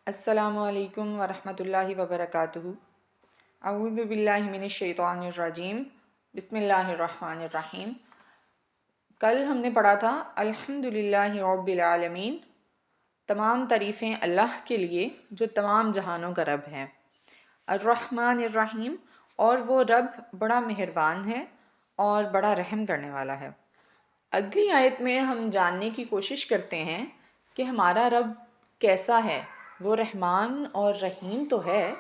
السلام علیکم ورحمۃ اللہ وبرکاتہ۔ اعوذ باللہ من الشیطان الرجیم، بسم اللہ الرحمن الرحیم۔ کل ہم نے پڑھا تھا الحمد للہ رب العالمین، تمام تعریفیں اللہ کے لیے جو تمام جہانوں کا رب ہے، الرحمن الرحیم، اور وہ رب بڑا مہربان ہے اور بڑا رحم کرنے والا ہے۔ اگلی آیت میں ہم جاننے کی کوشش کرتے ہیں کہ ہمارا رب کیسا ہے۔ وہ رحمان اور رحیم تو ہے،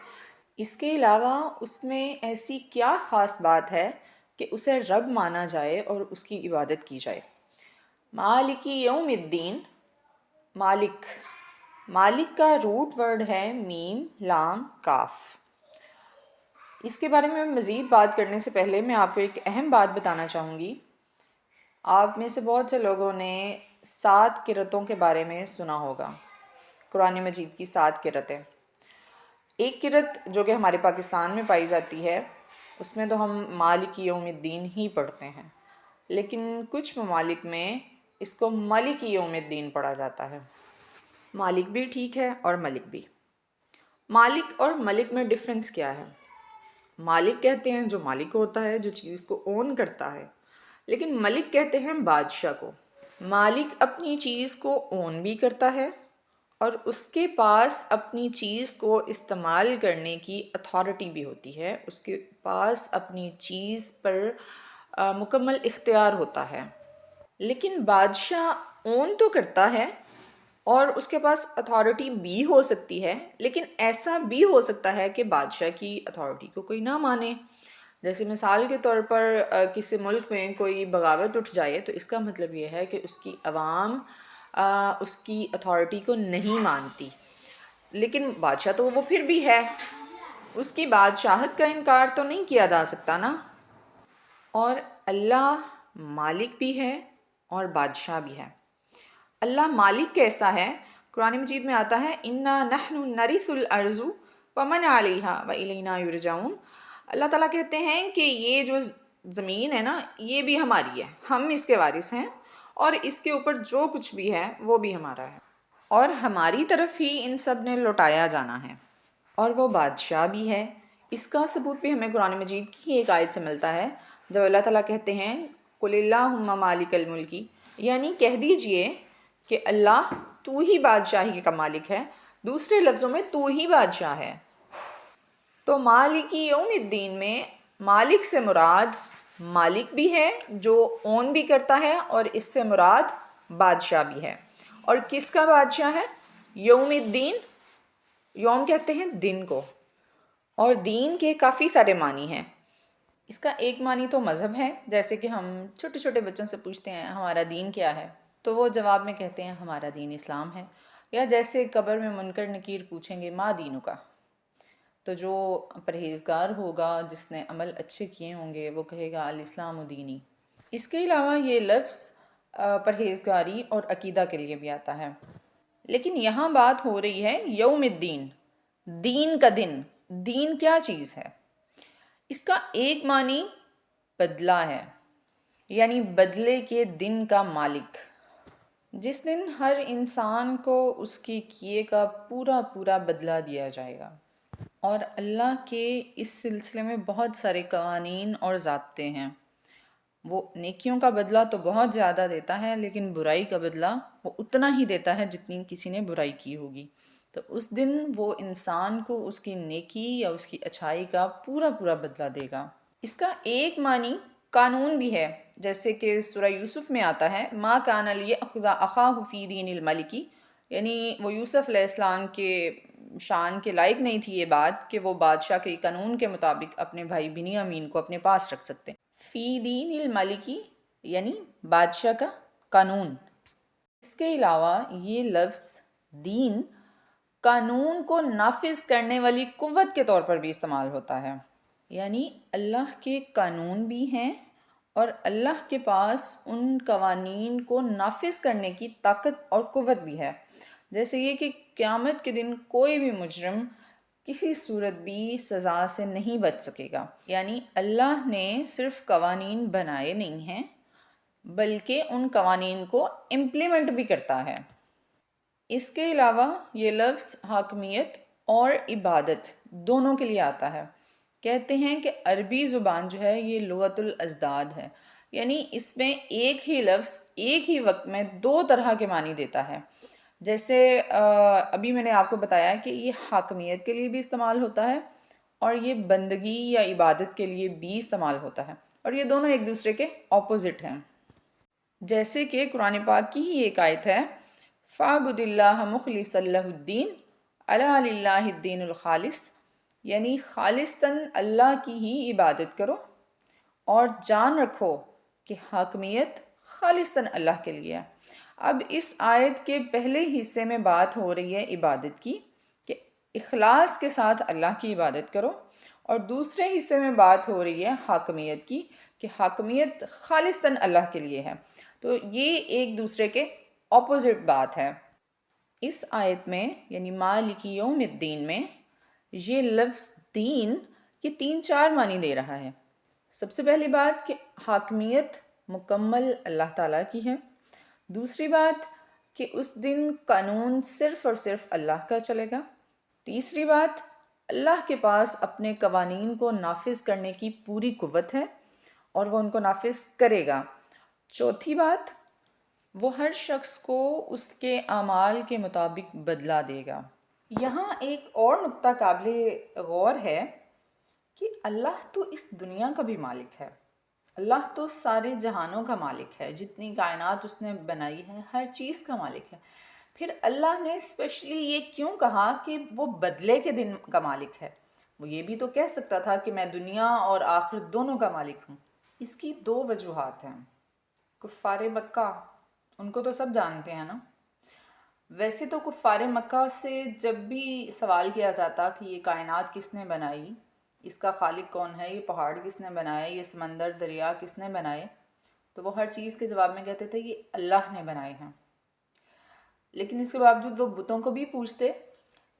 اس کے علاوہ اس میں ایسی کیا خاص بات ہے کہ اسے رب مانا جائے اور اس کی عبادت کی جائے۔ مالکی یوم الدین، مالک، مالک کا روٹ ورڈ ہے میم لام کاف۔ اس کے بارے میں مزید بات کرنے سے پہلے میں آپ کو ایک اہم بات بتانا چاہوں گی۔ آپ میں سے بہت سے لوگوں نے 7 قرتوں کے بارے میں سنا ہوگا، قرآن مجید کی 7 قرتیں۔ ایک قرت جو کہ ہمارے پاکستان میں پائی جاتی ہے، اس میں تو ہم مالک یوم الدین ہی پڑھتے ہیں، لیکن کچھ ممالک میں اس کو ملک یوم الدین پڑھا جاتا ہے۔ مالک بھی ٹھیک ہے اور ملک بھی۔ مالک اور ملک میں ڈفرنس کیا ہے؟ مالک کہتے ہیں جو مالک ہوتا ہے، جو چیز کو اون کرتا ہے، لیکن ملک کہتے ہیں بادشاہ کو۔ مالک اپنی چیز کو اون بھی کرتا ہے اور اس کے پاس اپنی چیز کو استعمال کرنے کی اتھارٹی بھی ہوتی ہے، اس کے پاس اپنی چیز پر مکمل اختیار ہوتا ہے۔ لیکن بادشاہ اون تو کرتا ہے اور اس کے پاس اتھارٹی بھی ہو سکتی ہے، لیکن ایسا بھی ہو سکتا ہے کہ بادشاہ کی اتھارٹی کو کوئی نہ مانے۔ جیسے مثال کے طور پر کسی ملک میں کوئی بغاوت اٹھ جائے تو اس کا مطلب یہ ہے کہ اس کی عوام اس کی اتھارٹی کو نہیں مانتی، لیکن بادشاہ تو وہ پھر بھی ہے، اس کی بادشاہت کا انکار تو نہیں کیا جا سکتا نا۔ اور اللہ مالک بھی ہے اور بادشاہ بھی ہے۔ اللہ مالک کیسا ہے؟ قرآن مجید میں آتا ہے اِنَّا نَحْنُ نَرِثُ الْأَرْضُ وَمَنْ عَلَيْهَا وَإِلَيْنَا يُرْجَعُونَ۔ اللہ تعالیٰ کہتے ہیں کہ یہ جو زمین ہے نا، یہ بھی ہماری ہے، ہم اس کے وارث ہیں، اور اس کے اوپر جو کچھ بھی ہے وہ بھی ہمارا ہے، اور ہماری طرف ہی ان سب نے لوٹایا جانا ہے۔ اور وہ بادشاہ بھی ہے۔ اس کا ثبوت بھی ہمیں قرآن مجید کی ایک آیت سے ملتا ہے، جب اللہ تعالیٰ کہتے ہیں قُلِ اللَّهُمَّ مَالِكَ الْمُلْكِ، یعنی کہہ دیجئے کہ اللہ تو ہی بادشاہی کا مالک ہے، دوسرے لفظوں میں تو ہی بادشاہ ہے۔ تو مالکی یوم الدین میں مالک سے مراد مالک بھی ہے جو اون بھی کرتا ہے، اور اس سے مراد بادشاہ بھی ہے۔ اور کس کا بادشاہ ہے؟ یوم الدین، یوم کہتے ہیں دن کو، اور دین کے کافی سارے معنی ہیں۔ اس کا ایک معنی تو مذہب ہے، جیسے کہ ہم چھوٹے چھوٹے بچوں سے پوچھتے ہیں ہمارا دین کیا ہے، تو وہ جواب میں کہتے ہیں ہمارا دین اسلام ہے۔ یا جیسے قبر میں منکر نکیر پوچھیں گے ما دینو کا، تو جو پرہیزگار ہوگا، جس نے عمل اچھے کیے ہوں گے، وہ کہے گا الاسلام دینی۔ اس کے علاوہ یہ لفظ پرہیزگاری اور عقیدہ کے لیے بھی آتا ہے، لیکن یہاں بات ہو رہی ہے یوم الدین، دین کا دن۔ دین کیا چیز ہے؟ اس کا ایک معنی بدلہ ہے، یعنی بدلے کے دن کا مالک، جس دن ہر انسان کو اس کے کیے کا پورا پورا بدلہ دیا جائے گا۔ اور اللہ کے اس سلسلے میں بہت سارے قوانین اور ضابطے ہیں۔ وہ نیکیوں کا بدلہ تو بہت زیادہ دیتا ہے، لیکن برائی کا بدلہ وہ اتنا ہی دیتا ہے جتنی کسی نے برائی کی ہوگی۔ تو اس دن وہ انسان کو اس کی نیکی یا اس کی اچھائی کا پورا پورا بدلہ دے گا۔ اس کا ایک معنی قانون بھی ہے، جیسے کہ سورہ یوسف میں آتا ہے ما کان لیأخذ اخاہ فی دین الملک، یعنی وہ یوسف علیہ السلام کے شان کے لائق نہیں تھی یہ بات کہ وہ بادشاہ کے قانون کے مطابق اپنے بھائی بنیامین کو اپنے پاس رکھ سکتے۔ فی دین الملکی یعنی بادشاہ کا قانون۔ اس کے علاوہ یہ لفظ دین قانون کو نافذ کرنے والی قوت کے طور پر بھی استعمال ہوتا ہے، یعنی اللہ کے قانون بھی ہیں اور اللہ کے پاس ان قوانین کو نافذ کرنے کی طاقت اور قوت بھی ہے۔ جیسے یہ کہ قیامت کے دن کوئی بھی مجرم کسی صورت بھی سزا سے نہیں بچ سکے گا، یعنی اللہ نے صرف قوانین بنائے نہیں ہیں بلکہ ان قوانین کو امپلیمنٹ بھی کرتا ہے۔ اس کے علاوہ یہ لفظ حاکمیت اور عبادت دونوں کے لیے آتا ہے۔ کہتے ہیں کہ عربی زبان جو ہے یہ لغت الازداد ہے، یعنی اس میں ایک ہی لفظ ایک ہی وقت میں دو طرح کے معنی دیتا ہے۔ جیسے ابھی میں نے آپ کو بتایا کہ یہ حاکمیت کے لیے بھی استعمال ہوتا ہے اور یہ بندگی یا عبادت کے لیے بھی استعمال ہوتا ہے، اور یہ دونوں ایک دوسرے کے اپوزٹ ہیں۔ جیسے کہ قرآن پاک کی ہی ایک آیت ہے، فَاعْبُدِ اللَّهَ مُخْلِصًا لَهُ الدِّينَ أَلَا لِلَّهِ الدِّينُ الْخَالِص، یعنی خالصتاً اللہ کی ہی عبادت کرو اور جان رکھو کہ حاکمیت خالصتاً اللہ کے لیے ہے۔ اب اس آیت کے پہلے حصے میں بات ہو رہی ہے عبادت کی، کہ اخلاص کے ساتھ اللہ کی عبادت کرو، اور دوسرے حصے میں بات ہو رہی ہے حاکمیت کی، کہ حاکمیت خالصتاً اللہ کے لیے ہے۔ تو یہ ایک دوسرے کے اپوزٹ بات ہے۔ اس آیت میں یعنی مالک یوم الدین میں یہ لفظ دین یہ 3-4 معنی دے رہا ہے۔ سب سے پہلی بات کہ حاکمیت مکمل اللہ تعالیٰ کی ہے۔ دوسری بات کہ اس دن قانون صرف اور صرف اللہ کا چلے گا۔ تیسری بات، اللہ کے پاس اپنے قوانین کو نافذ کرنے کی پوری قوت ہے اور وہ ان کو نافذ کرے گا۔ چوتھی بات، وہ ہر شخص کو اس کے اعمال کے مطابق بدلہ دے گا۔ یہاں ایک اور نقطہ قابل غور ہے کہ اللہ تو اس دنیا کا بھی مالک ہے، اللہ تو سارے جہانوں کا مالک ہے، جتنی کائنات اس نے بنائی ہے ہر چیز کا مالک ہے۔ پھر اللہ نے اسپیشلی یہ کیوں کہا کہ وہ بدلے کے دن کا مالک ہے؟ وہ یہ بھی تو کہہ سکتا تھا کہ میں دنیا اور آخرت دونوں کا مالک ہوں۔ اس کی 2 وجوہات ہیں۔ کفار مکہ، ان کو تو سب جانتے ہیں نا۔ ویسے تو کفار مکہ سے جب بھی سوال کیا جاتا کہ یہ کائنات کس نے بنائی، اس کا خالق کون ہے، یہ پہاڑ کس نے بنائے، یہ سمندر دریا کس نے بنائے، تو وہ ہر چیز کے جواب میں کہتے تھے یہ اللہ نے بنائے ہیں۔ لیکن اس کے باوجود وہ بتوں کو بھی پوچھتے۔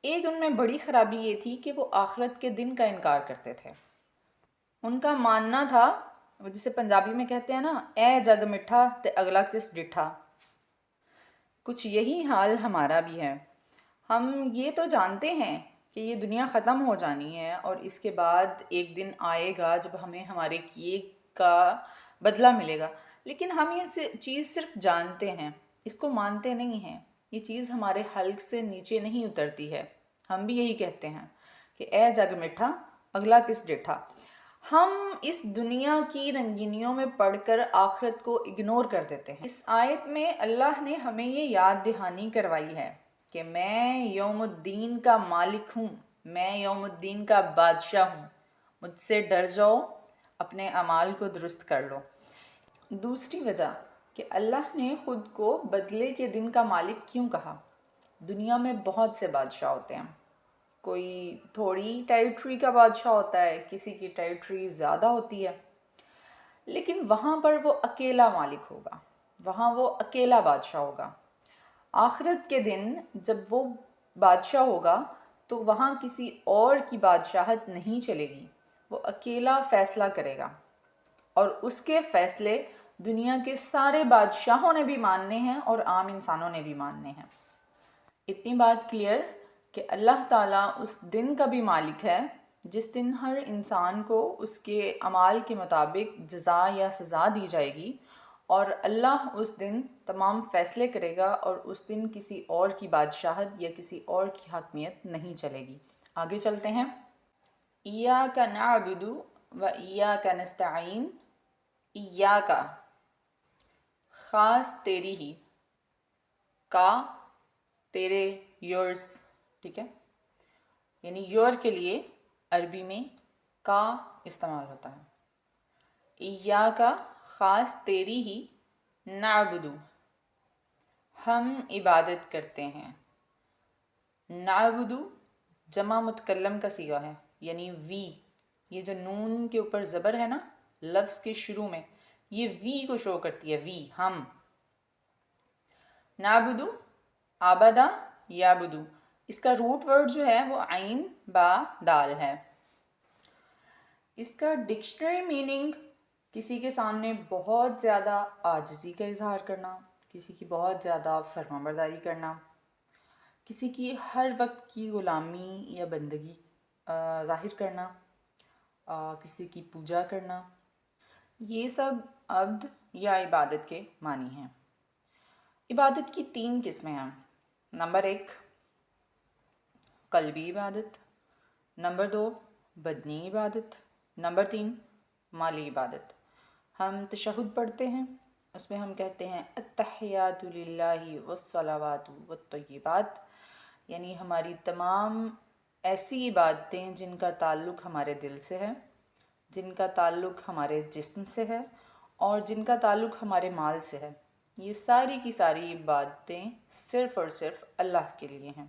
ایک ان میں بڑی خرابی یہ تھی کہ وہ آخرت کے دن کا انکار کرتے تھے۔ ان کا ماننا تھا، وہ جسے پنجابی میں کہتے ہیں نا، اے جگ مٹھا تے اگلا کس ڈٹھا۔ کچھ یہی حال ہمارا بھی ہے۔ ہم یہ تو جانتے ہیں کہ یہ دنیا ختم ہو جانی ہے اور اس کے بعد ایک دن آئے گا جب ہمیں ہمارے کیے کا بدلہ ملے گا، لیکن ہم یہ چیز صرف جانتے ہیں، اس کو مانتے نہیں ہیں۔ یہ چیز ہمارے حلق سے نیچے نہیں اترتی ہے۔ ہم بھی یہی کہتے ہیں کہ اے جگ مٹھا اگلا کس ڈٹھا۔ ہم اس دنیا کی رنگینیوں میں پڑھ کر آخرت کو اگنور کر دیتے ہیں۔ اس آیت میں اللہ نے ہمیں یہ یاد دہانی کروائی ہے کہ میں یوم الدین کا مالک ہوں، میں یوم الدین کا بادشاہ ہوں، مجھ سے ڈر جاؤ، اپنے اعمال کو درست کر لو۔ دوسری وجہ کہ اللہ نے خود کو بدلے کے دن کا مالک کیوں کہا؟ دنیا میں بہت سے بادشاہ ہوتے ہیں، کوئی تھوڑی ٹیریٹری کا بادشاہ ہوتا ہے، کسی کی ٹیریٹری زیادہ ہوتی ہے، لیکن وہاں پر وہ اکیلا مالک ہوگا، وہاں وہ اکیلا بادشاہ ہوگا۔ آخرت کے دن جب وہ بادشاہ ہوگا تو وہاں کسی اور کی بادشاہت نہیں چلے گی، وہ اکیلا فیصلہ کرے گا، اور اس کے فیصلے دنیا کے سارے بادشاہوں نے بھی ماننے ہیں اور عام انسانوں نے بھی ماننے ہیں۔ اتنی بات کلیئر کہ اللہ تعالیٰ اس دن کا بھی مالک ہے جس دن ہر انسان کو اس کے اعمال کے مطابق جزا یا سزا دی جائے گی، اور اللہ اس دن تمام فیصلے کرے گا اور اس دن کسی اور کی بادشاہت یا کسی اور کی حاکمیت نہیں چلے گی۔ آگے چلتے ہیں۔ ایاک نعبد و ایاک نستعین، ایاک خاص تیری ہی، کا تیرے، یورز، ٹھیک ہے، یعنی یور کے لیے عربی میں کا استعمال ہوتا ہے۔ ایاک خاص تیری ہی، نعبد ہم عبادت کرتے ہیں۔ نعبد جمع متکلم کا صیغہ ہے، یعنی وی، یہ جو نون کے اوپر زبر ہے نا لفظ کے شروع میں، یہ وی کو شو کرتی ہے، وی، ہم۔ نعبد آبدا یعبدو، اس کا روٹ ورڈ جو ہے وہ عین با دال ہے۔ اس کا ڈکشنری میننگ کسی کے سامنے بہت زیادہ عاجزی کا اظہار کرنا، کسی کی بہت زیادہ فرمانبرداری کرنا، کسی کی ہر وقت کی غلامی یا بندگی ظاہر کرنا، کسی کی پوجا کرنا، یہ سب عبد یا عبادت کے معنی ہیں۔ عبادت کی 3 قسمیں ہیں۔ نمبر 1 قلبی عبادت، نمبر 2 بدنی عبادت، نمبر 3 مالی عبادت۔ ہم تشہد پڑھتے ہیں، اس میں ہم کہتے ہیں التحیات للہ والصلوات والطیبات، یعنی ہماری تمام ایسی عبادتیں جن کا تعلق ہمارے دل سے ہے، جن کا تعلق ہمارے جسم سے ہے اور جن کا تعلق ہمارے مال سے ہے، یہ ساری کی ساری عبادتیں صرف اور صرف اللہ کے لیے ہیں۔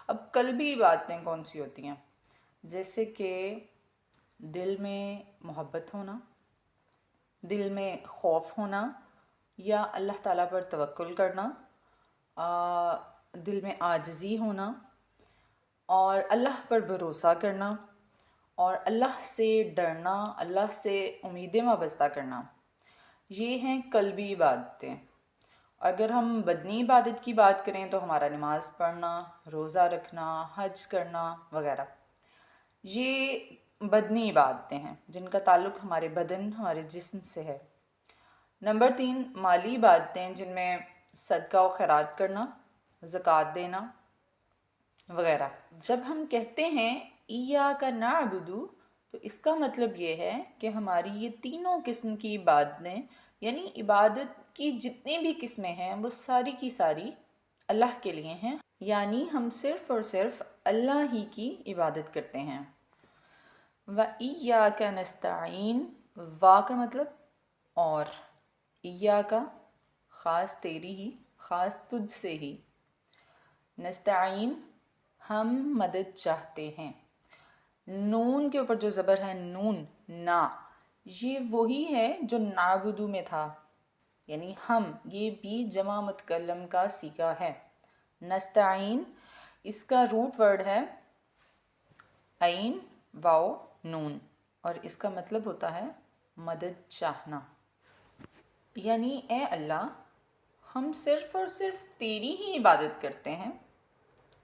اب قلبی عبادتیں کون سی ہوتی ہیں؟ جیسے کہ دل میں محبت ہونا، دل میں خوف ہونا یا اللہ تعالیٰ پر توکل کرنا، دل میں عاجزی ہونا اور اللہ پر بھروسہ کرنا اور اللہ سے ڈرنا، اللہ سے امیدیں وابستہ کرنا، یہ ہیں قلبی عبادتیں۔ اگر ہم بدنی عبادت کی بات کریں تو ہمارا نماز پڑھنا، روزہ رکھنا، حج کرنا وغیرہ، یہ بدنی عبادتیں ہیں جن کا تعلق ہمارے بدن، ہمارے جسم سے ہے۔ نمبر 3 مالی عبادتیں، جن میں صدقہ و خیرات کرنا، زکوٰۃ دینا وغیرہ۔ جب ہم کہتے ہیں ایاک نعبد، تو اس کا مطلب یہ ہے کہ ہماری یہ تینوں قسم کی عبادتیں، یعنی عبادت کی جتنی بھی قسمیں ہیں وہ ساری کی ساری اللہ کے لیے ہیں، یعنی ہم صرف اور صرف اللہ ہی کی عبادت کرتے ہیں۔ وَإِيَّاكَ نَسْتَعِينُ، وا کا مطلب اور، ایاک خاص تیری ہی، خاص تجھ سے ہی، نستعین ہم مدد چاہتے ہیں۔ نون کے اوپر جو زبر ہے نون، نا، یہ وہی ہے جو نعبدو میں تھا، یعنی ہم، یہ بھی جمع متکلم کا صیغہ ہے۔ نستعین اس کا روٹ ورڈ ہے عین واو نون، اور اس کا مطلب ہوتا ہے مدد چاہنا، یعنی اے اللہ ہم صرف اور صرف تیری ہی عبادت کرتے ہیں،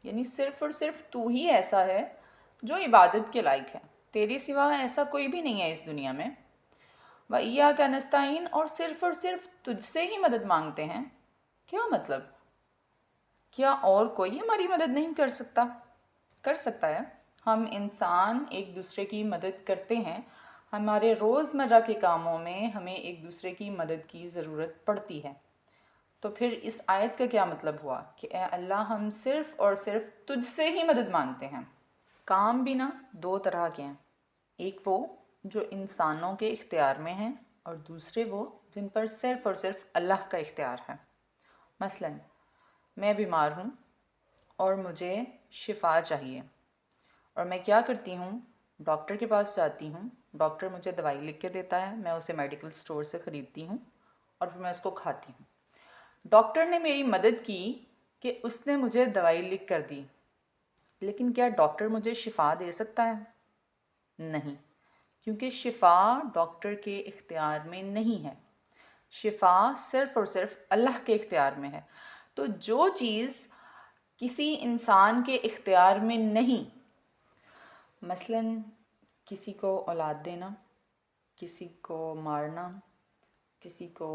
یعنی صرف اور صرف تو ہی ایسا ہے جو عبادت کے لائق ہے، تیرے سوا ایسا کوئی بھی نہیں ہے اس دنیا میں۔ وَإِيَّاكَ نَسْتَعِينُ، اور صرف تجھ سے ہی مدد مانگتے ہیں۔ کیا مطلب؟ کیا اور کوئی ہماری مدد نہیں کر سکتا؟ کر سکتا ہے۔ ہم انسان ایک دوسرے کی مدد کرتے ہیں، ہمارے روزمرہ کے کاموں میں ہمیں ایک دوسرے کی مدد کی ضرورت پڑتی ہے۔ تو پھر اس آیت کا کیا مطلب ہوا کہ اے اللہ ہم صرف اور صرف تجھ سے ہی مدد مانگتے ہیں۔ کام بھی نا 2 طرح کے ہیں، ایک وہ جو انسانوں کے اختیار میں ہیں اور دوسرے وہ جن پر صرف اور صرف اللہ کا اختیار ہے۔ مثلا میں بیمار ہوں اور مجھے شفا چاہیے، اور میں کیا کرتی ہوں؟ ڈاکٹر کے پاس جاتی ہوں، ڈاکٹر مجھے دوائی لکھ کے دیتا ہے، میں اسے میڈیکل سٹور سے خریدتی ہوں اور پھر میں اس کو کھاتی ہوں۔ ڈاکٹر نے میری مدد کی کہ اس نے مجھے دوائی لکھ کر دی، لیکن کیا ڈاکٹر مجھے شفا دے سکتا ہے؟ نہیں، کیونکہ شفا ڈاکٹر کے اختیار میں نہیں ہے، شفا صرف اور صرف اللہ کے اختیار میں ہے۔ تو جو چیز کسی انسان کے اختیار میں نہیں، مثلا کسی کو اولاد دینا، کسی کو مارنا، کسی کو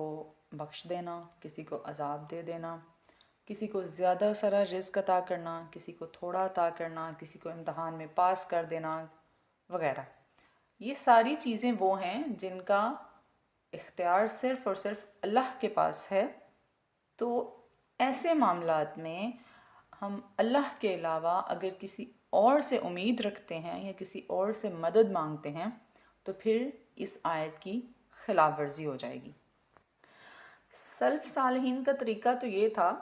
بخش دینا، کسی کو عذاب دے دینا، کسی کو زیادہ سارا رزق عطا کرنا، کسی کو تھوڑا عطا کرنا، کسی کو امتحان میں پاس کر دینا وغیرہ، یہ ساری چیزیں وہ ہیں جن کا اختیار صرف اور صرف اللہ کے پاس ہے۔ تو ایسے معاملات میں ہم اللہ کے علاوہ اگر کسی اور سے امید رکھتے ہیں یا کسی اور سے مدد مانگتے ہیں تو پھر اس آیت کی خلاف ورزی ہو جائے گی۔ سلف صالحین کا طریقہ تو یہ تھا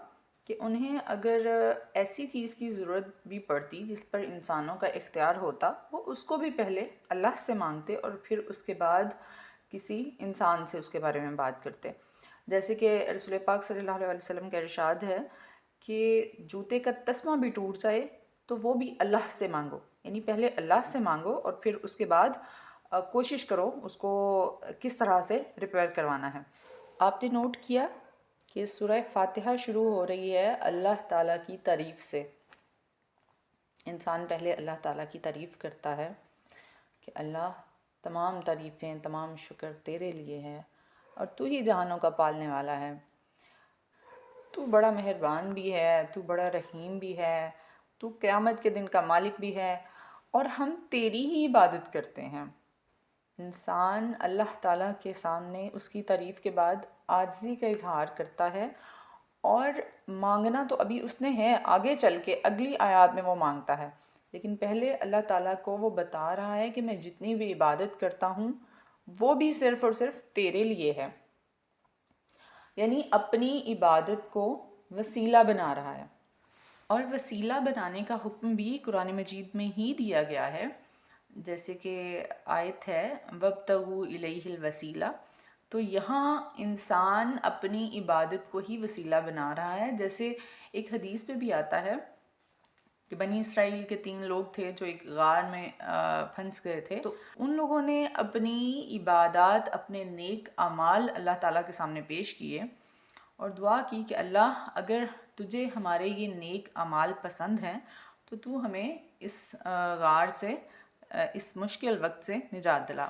کہ انہیں اگر ایسی چیز کی ضرورت بھی پڑتی جس پر انسانوں کا اختیار ہوتا، وہ اس کو بھی پہلے اللہ سے مانگتے اور پھر اس کے بعد کسی انسان سے اس کے بارے میں بات کرتے۔ جیسے کہ رسول پاک صلی اللہ علیہ وسلم کا ارشاد ہے کہ جوتے کا تسمہ بھی ٹوٹ جائے تو وہ بھی اللہ سے مانگو، یعنی پہلے اللہ سے مانگو اور پھر اس کے بعد کوشش کرو اس کو کس طرح سے ریپیئر کروانا ہے۔ آپ نے نوٹ کیا کہ سورہ فاتحہ شروع ہو رہی ہے اللہ تعالیٰ کی تعریف سے۔ انسان پہلے اللہ تعالیٰ کی تعریف کرتا ہے کہ اللہ تمام تعریفیں، تمام شکر تیرے لیے ہے اور تو ہی جہانوں کا پالنے والا ہے۔ تو بڑا مہربان بھی ہے، تو بڑا رحیم بھی ہے، تو قیامت کے دن کا مالک بھی ہے اور ہم تیری ہی عبادت کرتے ہیں۔ انسان اللہ تعالیٰ کے سامنے اس کی تعریف کے بعد عاجزی کا اظہار کرتا ہے، اور مانگنا تو ابھی اس نے ہے، آگے چل کے اگلی آیات میں وہ مانگتا ہے، لیکن پہلے اللہ تعالیٰ کو وہ بتا رہا ہے کہ میں جتنی بھی عبادت کرتا ہوں وہ بھی صرف اور صرف تیرے لیے ہے، یعنی اپنی عبادت کو وسیلہ بنا رہا ہے۔ اور وسیلہ بنانے کا حکم بھی قرآن مجید میں ہی دیا گیا ہے، جیسے کہ آیت ہے وَابْتَغُوا إِلَيْهِ الْوَسِيلَةَ، تو یہاں انسان اپنی عبادت کو ہی وسیلہ بنا رہا ہے۔ جیسے ایک حدیث پہ بھی آتا ہے کہ بنی اسرائیل کے 3 لوگ تھے جو ایک غار میں پھنس گئے تھے، تو ان لوگوں نے اپنی عبادات، اپنے نیک اعمال اللہ تعالیٰ کے سامنے پیش کیے اور دعا کی کہ اللہ اگر تجھے ہمارے یہ نیک اعمال پسند ہیں تو تو ہمیں اس غار سے، اس مشکل وقت سے نجات دلا۔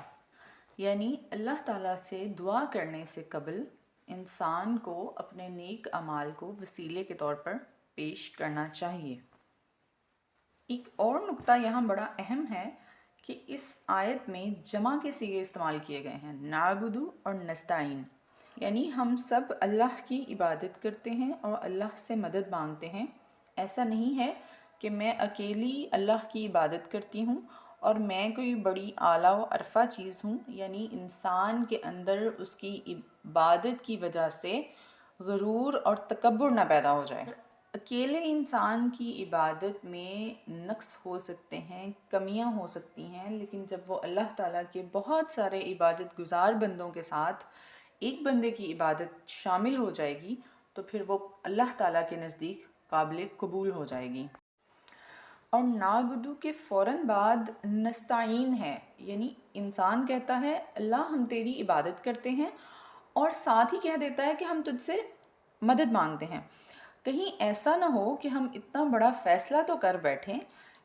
یعنی اللہ تعالیٰ سے دعا کرنے سے قبل انسان کو اپنے نیک اعمال کو وسیلے کے طور پر پیش کرنا چاہیے۔ ایک اور نقطہ یہاں بڑا اہم ہے کہ اس آیت میں جمع کے صیغے استعمال کیے گئے ہیں، نعبد اور نستعین، یعنی ہم سب اللہ کی عبادت کرتے ہیں اور اللہ سے مدد مانگتے ہیں۔ ایسا نہیں ہے کہ میں اکیلی اللہ کی عبادت کرتی ہوں اور میں کوئی بڑی اعلیٰ و عرفہ چیز ہوں، یعنی انسان کے اندر اس کی عبادت کی وجہ سے غرور اور تکبر نہ پیدا ہو جائے۔ اکیلے انسان کی عبادت میں نقص ہو سکتے ہیں، کمیاں ہو سکتی ہیں، لیکن جب وہ اللہ تعالیٰ کے بہت سارے عبادت گزار بندوں کے ساتھ ایک بندے کی عبادت شامل ہو جائے گی تو پھر وہ اللہ تعالیٰ کے نزدیک قابل قبول ہو جائے گی۔ اور نعبدو کے فوراً بعد نستعین ہے، یعنی انسان کہتا ہے اللہ ہم تیری عبادت کرتے ہیں اور ساتھ ہی کہہ دیتا ہے کہ ہم تجھ سے مدد مانگتے ہیں۔ کہیں ایسا نہ ہو کہ ہم اتنا بڑا فیصلہ تو کر بیٹھیں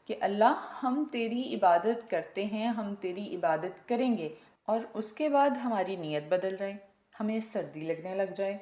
کہ اللہ ہم تیری عبادت کرتے ہیں، ہم تیری عبادت کریں گے، اور اس کے بعد ہماری نیت بدل جائے، ہمیں سردی لگنے لگ جائے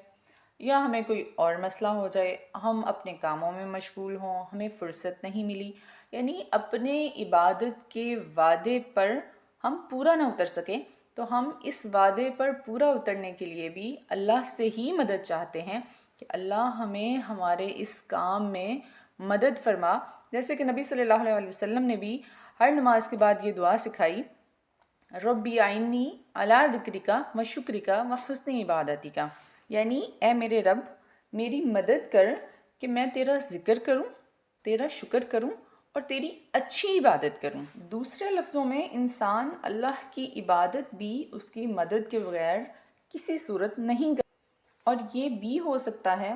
یا ہمیں کوئی اور مسئلہ ہو جائے، ہم اپنے کاموں میں مشغول ہوں، ہمیں فرصت نہیں ملی، یعنی اپنے عبادت کے وعدے پر ہم پورا نہ اتر سکیں، تو ہم اس وعدے پر پورا اترنے کے لیے بھی اللہ سے ہی مدد چاہتے ہیں کہ اللہ ہمیں ہمارے اس کام میں مدد فرما۔ جیسے کہ نبی صلی اللہ علیہ وسلم نے بھی ہر نماز کے بعد یہ دعا سکھائی، ربی اعنی علی ذکرک و شکرک و حسن عبادتک، یعنی اے میرے رب میری مدد کر کہ میں تیرا ذکر کروں، تیرا شکر کروں اور تیری اچھی عبادت کروں۔ دوسرے لفظوں میں انسان اللہ کی عبادت بھی اس کی مدد کے بغیر کسی صورت نہیں کر، اور یہ بھی ہو سکتا ہے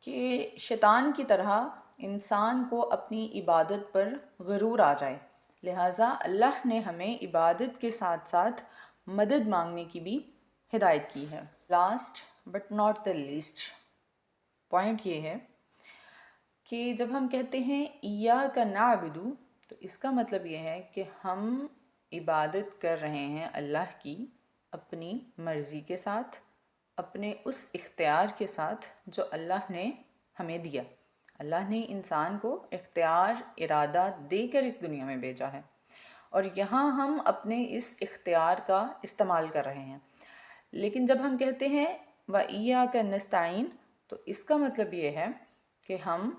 کہ شیطان کی طرح انسان کو اپنی عبادت پر غرور آ جائے، لہٰذا اللہ نے ہمیں عبادت کے ساتھ ساتھ مدد مانگنے کی بھی ہدایت کی ہے۔ Last but not the least point یہ ہے کہ جب ہم کہتے ہیں ایاک نعبد، تو اس کا مطلب یہ ہے کہ ہم عبادت کر رہے ہیں اللہ کی اپنی مرضی کے ساتھ، اپنے اس اختیار کے ساتھ جو اللہ نے ہمیں دیا۔ اللہ نے انسان کو اختیار، ارادہ دے کر اس دنیا میں بھیجا ہے، اور یہاں ہم اپنے اس اختیار کا استعمال کر رہے ہیں۔ لیکن جب ہم کہتے ہیں وَإِيَّاكَ نَسْتَعِينُ، تو اس کا مطلب یہ ہے کہ ہم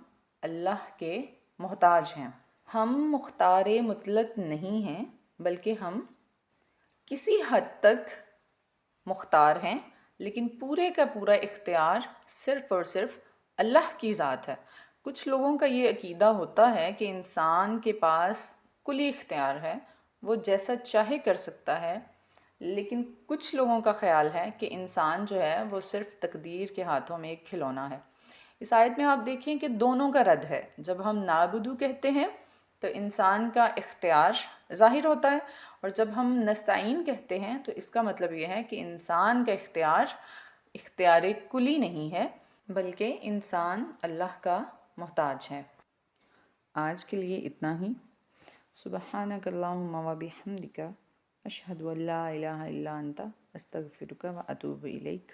اللہ کے محتاج ہیں، ہم مختار مطلق نہیں ہیں، بلکہ ہم کسی حد تک مختار ہیں، لیکن پورے کا پورا اختیار صرف اور صرف اللہ کی ذات ہے۔ کچھ لوگوں کا یہ عقیدہ ہوتا ہے کہ انسان کے پاس کلی اختیار ہے، وہ جیسا چاہے کر سکتا ہے، لیکن کچھ لوگوں کا خیال ہے کہ انسان جو ہے وہ صرف تقدیر کے ہاتھوں میں ایک کھلونا ہے۔ اس آیت میں آپ دیکھیں کہ دونوں کا رد ہے۔ جب ہم نعبدو کہتے ہیں تو انسان کا اختیار ظاہر ہوتا ہے، اور جب ہم نستعین کہتے ہیں تو اس کا مطلب یہ ہے کہ انسان کا اختیار کلی نہیں ہے، بلکہ انسان اللہ کا محتاج ہے۔ آج کے لیے اتنا ہی۔ سبحانک اللہم و بحمدک اشہد ان لا الہ الا انت استغفرک و اتوب الیک۔